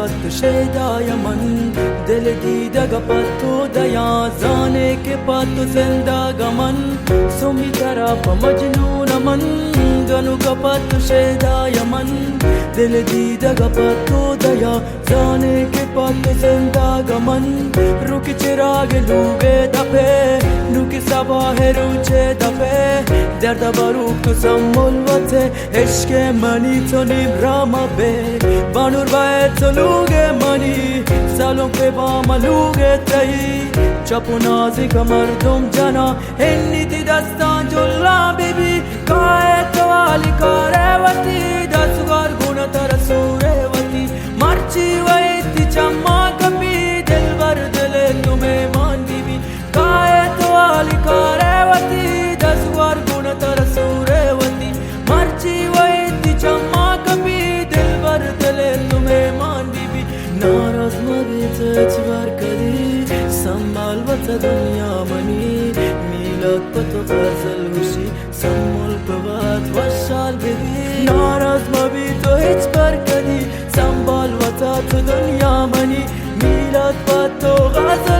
پت شیدای من دل دیده پت دیا زانه که پت زندگی من سمی طرف مجنون من گنو پت شیدای من دل دیده پت دیا زانه که پت زندگی من رو که چراغ لوگه دپه نو که صباح روچه دپه درد باروک تو سمولوته عشق منی تو نیم راما به بانور باید تو لوگه منی سالون که با ملوگه تایی چپ و نازی که مردم جنا هنی تی دستان جلا بیبی کای تو والی کاره وطی دستگار گونه تر سوره وطی مرچی و ایتی چما کپی دل بر دل تمہیں مان بیبی کای تو والی کاره وطی دستگار گونه تر سوره وطی مرچی و ایتی چما کپی دل بر دل تمہیں مان بیبی ناراض مبیت اعتبار کدی संभाल बता दुनिया मनी मिलाद पतो गजल हुशी संभल प्रभात वशाल बेबी नाराज मबी तो हिच पर कदी संभाल बता तो दुनिया मनी मिलाद पतो गजल